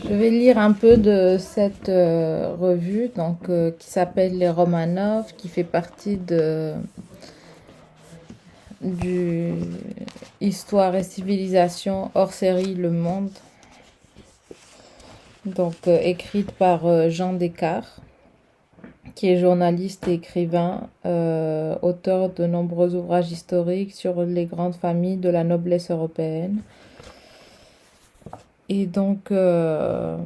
Je vais lire un peu de cette revue qui s'appelle Les Romanov, qui fait partie du Histoire et civilisation hors série Le Monde, écrite par Jean Descartes, qui est journaliste et écrivain, auteur de nombreux ouvrages historiques sur les grandes familles de la noblesse européenne. Et là,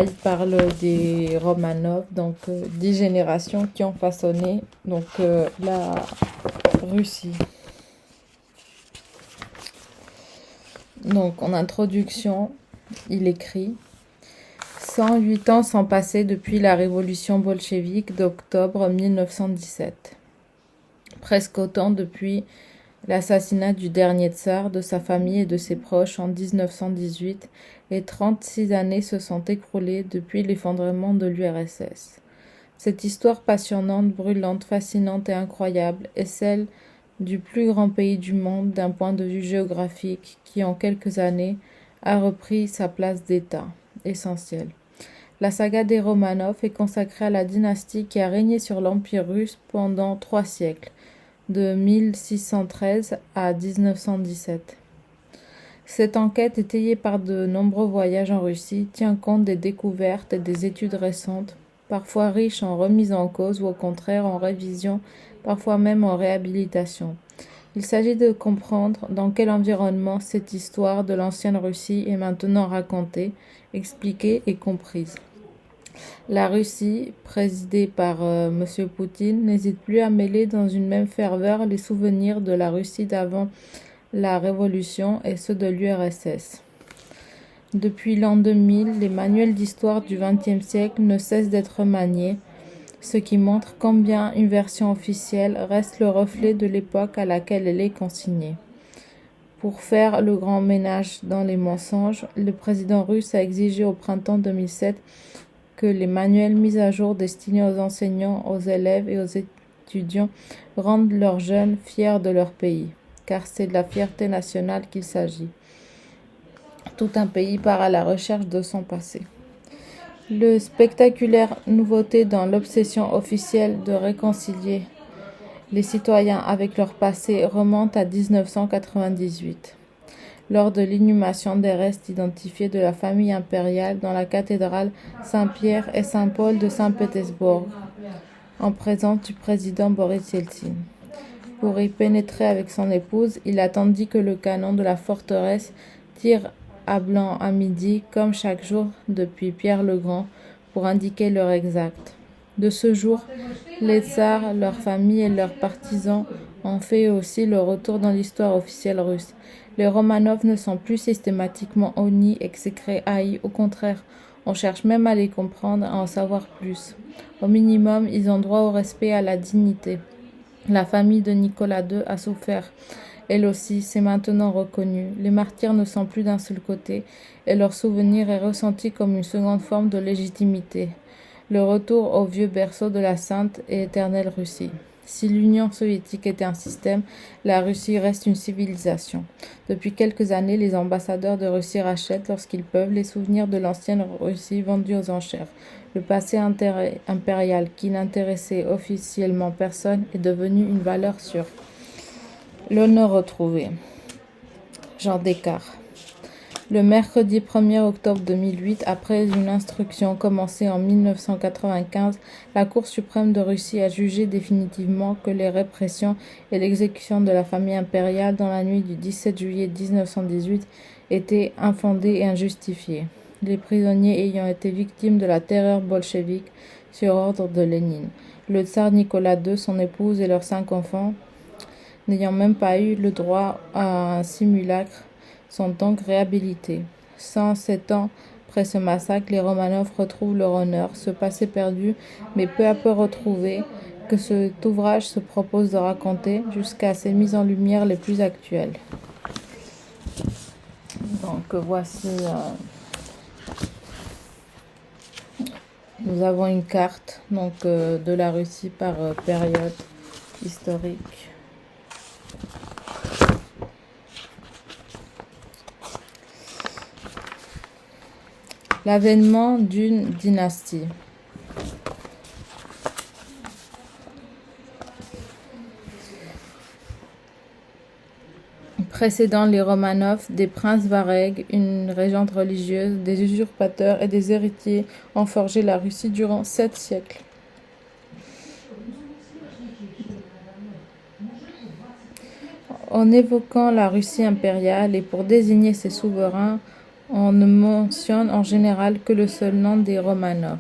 il parle des Romanov, 10 générations qui ont façonné la Russie. Donc, en introduction, il écrit « 108 ans sont passés depuis la révolution bolchevique d'octobre 1917. Presque autant depuis l'assassinat du dernier tsar, de sa famille et de ses proches en 1918, et 36 années se sont écroulées depuis l'effondrement de l'URSS. Cette histoire passionnante, brûlante, fascinante et incroyable est celle du plus grand pays du monde d'un point de vue géographique qui, en quelques années, a repris sa place d'État essentiel. La saga des Romanov est consacrée à la dynastie qui a régné sur l'Empire russe pendant 3 siècles, de 1613 à 1917. Cette enquête, étayée par de nombreux voyages en Russie, tient compte des découvertes et des études récentes, parfois riches en remises en cause ou au contraire en révision, parfois même en réhabilitation. Il s'agit de comprendre dans quel environnement cette histoire de l'ancienne Russie est maintenant racontée, expliquée et comprise. La Russie, présidée par M. Poutine, n'hésite plus à mêler dans une même ferveur les souvenirs de la Russie d'avant la Révolution et ceux de l'URSS. Depuis l'an 2000, les manuels d'histoire du XXe siècle ne cessent d'être remaniés, ce qui montre combien une version officielle reste le reflet de l'époque à laquelle elle est consignée. Pour faire le grand ménage dans les mensonges, le président russe a exigé au printemps 2007 que les manuels mis à jour destinés aux enseignants, aux élèves et aux étudiants rendent leurs jeunes fiers de leur pays, car c'est de la fierté nationale qu'il s'agit. Tout un pays part à la recherche de son passé. Le spectaculaire nouveauté dans l'obsession officielle de réconcilier les citoyens avec leur passé remonte à 1998. Lors de l'inhumation des restes identifiés de la famille impériale dans la cathédrale Saint-Pierre et Saint-Paul de Saint-Pétersbourg, en présence du président Boris Yeltsin. Pour y pénétrer avec son épouse, il attendit que le canon de la forteresse tire à blanc à midi, comme chaque jour depuis Pierre le Grand, pour indiquer l'heure exacte. De ce jour, les tsars, leurs familles et leurs partisans ont fait aussi le retour dans l'histoire officielle russe. Les Romanov ne sont plus systématiquement honnis, exécrés, haïs. Au contraire, on cherche même à les comprendre, à en savoir plus. Au minimum, ils ont droit au respect et à la dignité. La famille de Nicolas II a souffert. Elle aussi, c'est maintenant reconnu. Les martyrs ne sont plus d'un seul côté, et leur souvenir est ressenti comme une seconde forme de légitimité. Le retour au vieux berceau de la sainte et éternelle Russie. Si l'Union soviétique était un système, la Russie reste une civilisation. Depuis quelques années, les ambassadeurs de Russie rachètent, lorsqu'ils peuvent, les souvenirs de l'ancienne Russie vendus aux enchères. Le passé impérial, qui n'intéressait officiellement personne, est devenu une valeur sûre. L'honneur retrouvé. Jean Descartes. Le mercredi 1er octobre 2008, après une instruction commencée en 1995, la Cour suprême de Russie a jugé définitivement que les répressions et l'exécution de la famille impériale dans la nuit du 17 juillet 1918 étaient infondées et injustifiées, les prisonniers ayant été victimes de la terreur bolchevique sur ordre de Lénine. Le tsar Nicolas II, son épouse et leurs 5 enfants, n'ayant même pas eu le droit à un simulacre, sont donc réhabilités. 107 ans après ce massacre, les Romanov retrouvent leur honneur, ce passé perdu, mais peu à peu retrouvé, que cet ouvrage se propose de raconter jusqu'à ses mises en lumière les plus actuelles. Donc voici, nous avons une carte de la Russie par période historique. L'avènement d'une dynastie. Précédant les Romanov, des princes varegs, une régente religieuse, des usurpateurs et des héritiers ont forgé la Russie durant 7 siècles. En évoquant la Russie impériale et pour désigner ses souverains, on ne mentionne en général que le seul nom des Romanov.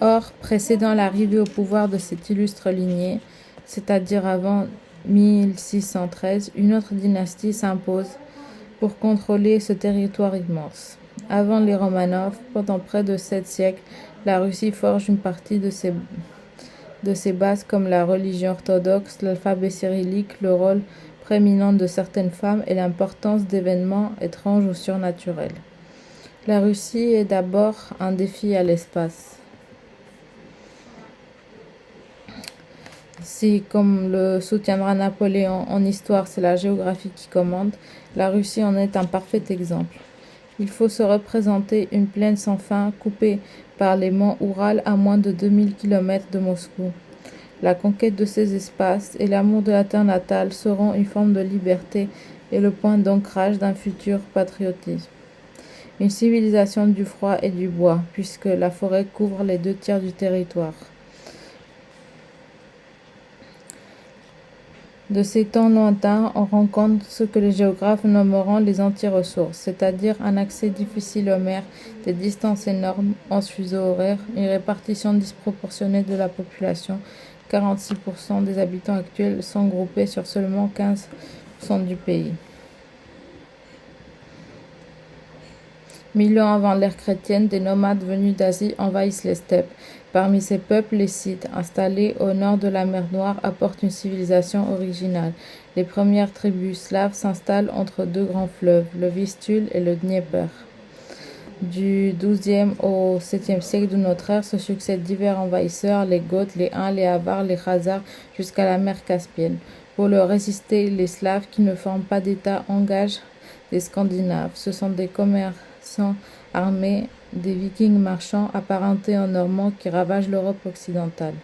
Or, précédant l'arrivée au pouvoir de cette illustre lignée, c'est-à-dire avant 1613, une autre dynastie s'impose pour contrôler ce territoire immense. Avant les Romanov, pendant près de 7 siècles, la Russie forge une partie de ses bases comme la religion orthodoxe, l'alphabet cyrillique, le rôle prééminent de certaines femmes et l'importance d'événements étranges ou surnaturels. La Russie est d'abord un défi à l'espace. Si, comme le soutiendra Napoléon en histoire, c'est la géographie qui commande, la Russie en est un parfait exemple. Il faut se représenter une plaine sans fin, coupée par les monts Oural à moins de 2000 km de Moscou. La conquête de ces espaces et l'amour de la terre natale seront une forme de liberté et le point d'ancrage d'un futur patriotisme. Une civilisation du froid et du bois, puisque la forêt couvre les 2/3 du territoire. De ces temps lointains, on rencontre ce que les géographes nommeront les anti-ressources, c'est-à-dire un accès difficile aux mers, des distances énormes en fuseaux horaires, une répartition disproportionnée de la population. 46% des habitants actuels sont groupés sur seulement 15% du pays. 1000 ans avant l'ère chrétienne, des nomades venus d'Asie envahissent les steppes. Parmi ces peuples, les Scythes, installés au nord de la mer Noire, apportent une civilisation originale. Les premières tribus slaves s'installent entre 2 grands fleuves, le Vistule et le Dniepr. Du XIIe au VIIe siècle de notre ère se succèdent divers envahisseurs, les Goths, les Huns, les Avars, les Khazars, jusqu'à la mer Caspienne. Pour leur résister, les Slaves, qui ne forment pas d'État, engagent des Scandinaves. Ce sont des commerçants armés, des Vikings marchands apparentés aux Normands qui ravagent l'Europe occidentale.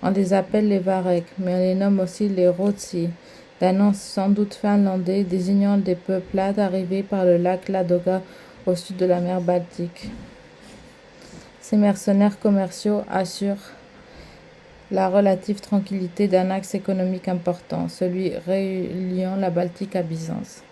On les appelle les Varegs, mais on les nomme aussi les Ruotsi, d'un nom sans doute finlandais désignant des peuplades arrivées par le lac Ladoga au sud de la mer Baltique. Ces mercenaires commerciaux assurent la relative tranquillité d'un axe économique important, celui reliant la Baltique à Byzance.